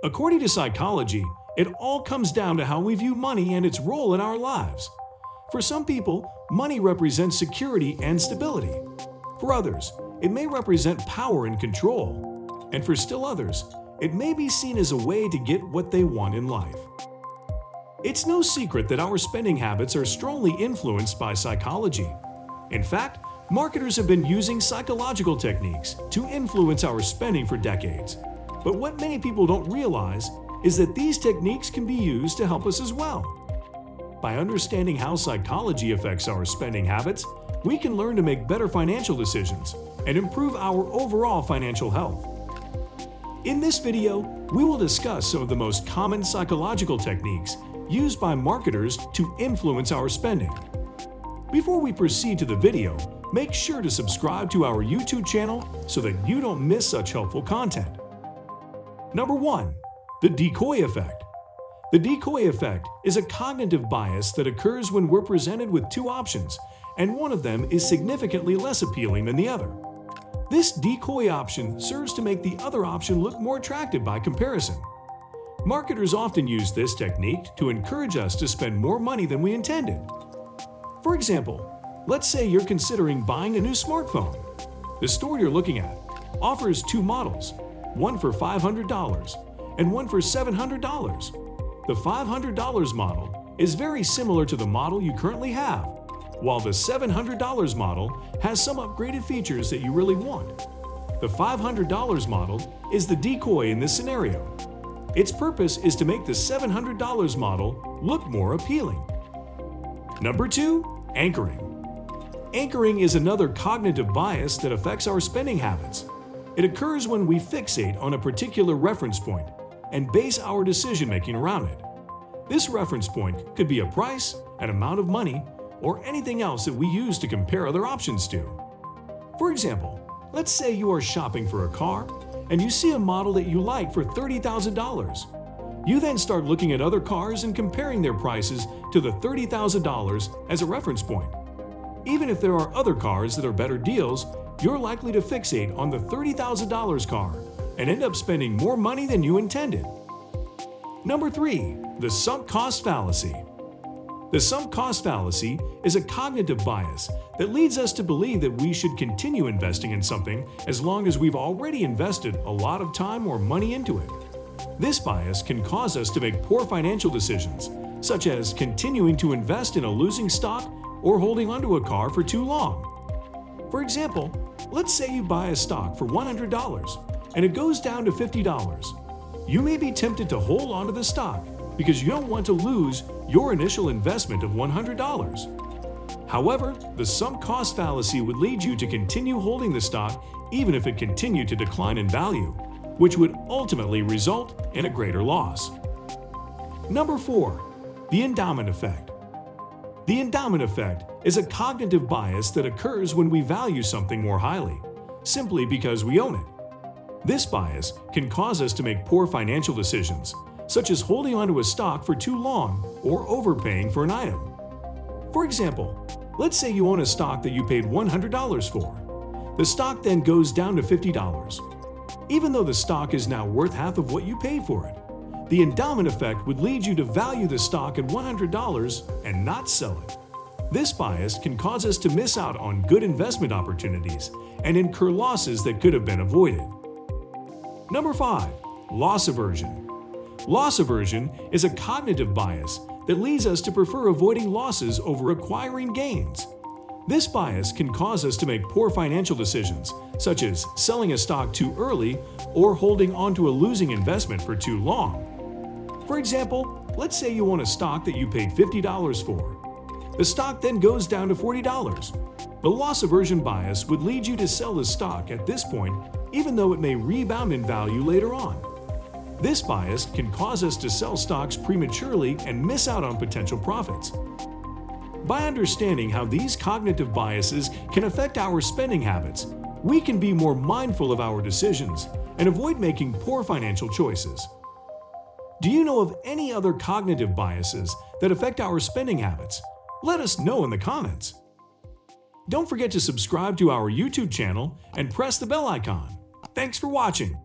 According to psychology, it all comes down to how we view money and its role in our lives. For some people, money represents security and stability. For others, it may represent power and control. And for still others, it may be seen as a way to get what they want in life. It's no secret that our spending habits are strongly influenced by psychology. In fact, marketers have been using psychological techniques to influence our spending for decades. But what many people don't realize is that these techniques can be used to help us as well. By understanding how psychology affects our spending habits, we can learn to make better financial decisions and improve our overall financial health. In this video, we will discuss some of the most common psychological techniques used by marketers to influence our spending. Before we proceed to the video, make sure to subscribe to our YouTube channel so that you don't miss such helpful content. Number 1. The Decoy Effect. The decoy effect is a cognitive bias that occurs when we're presented with two options, and one of them is significantly less appealing than the other. This decoy option serves to make the other option look more attractive by comparison. Marketers often use this technique to encourage us to spend more money than we intended. For example, let's say you're considering buying a new smartphone. The store you're looking at offers two models, one for $500 and one for $700. The $500 model is very similar to the model you currently have, while the $700 model has some upgraded features that you really want. The $500 model is the decoy in this scenario. Its purpose is to make the $700 model look more appealing. Number 2. Anchoring. Anchoring is another cognitive bias that affects our spending habits. It occurs when we fixate on a particular reference point and base our decision-making around it. This reference point could be a price, an amount of money, or anything else that we use to compare other options to. For example, let's say you are shopping for a car and you see a model that you like for $30,000. You then start looking at other cars and comparing their prices to the $30,000 as a reference point. Even if there are other cars that are better deals, you're likely to fixate on the $30,000 car and end up spending more money than you intended. Number 3. The sunk cost fallacy. The sunk cost fallacy is a cognitive bias that leads us to believe that we should continue investing in something as long as we've already invested a lot of time or money into it. This bias can cause us to make poor financial decisions, such as continuing to invest in a losing stock or holding onto a car for too long. For example, let's say you buy a stock for $100 and it goes down to $50. You may be tempted to hold onto the stock because you don't want to lose your initial investment of $100. However, the sunk cost fallacy would lead you to continue holding the stock even if it continued to decline in value, which would ultimately result in a greater loss. Number 4. The Endowment Effect. The endowment effect is a cognitive bias that occurs when we value something more highly, simply because we own it. This bias can cause us to make poor financial decisions, such as holding onto a stock for too long or overpaying for an item. For example, let's say you own a stock that you paid $100 for. The stock then goes down to $50. Even though the stock is now worth half of what you paid for it, the endowment effect would lead you to value the stock at $100 and not sell it. This bias can cause us to miss out on good investment opportunities and incur losses that could have been avoided. Number 5. Loss aversion. Loss aversion is a cognitive bias that leads us to prefer avoiding losses over acquiring gains. This bias can cause us to make poor financial decisions, such as selling a stock too early or holding onto a losing investment for too long. For example, let's say you own a stock that you paid $50 for. The stock then goes down to $40. The loss aversion bias would lead you to sell the stock at this point, even though it may rebound in value later on. This bias can cause us to sell stocks prematurely and miss out on potential profits. By understanding how these cognitive biases can affect our spending habits, we can be more mindful of our decisions and avoid making poor financial choices. Do you know of any other cognitive biases that affect our spending habits? Let us know in the comments. Don't forget to subscribe to our YouTube channel and press the bell icon. Thanks for watching.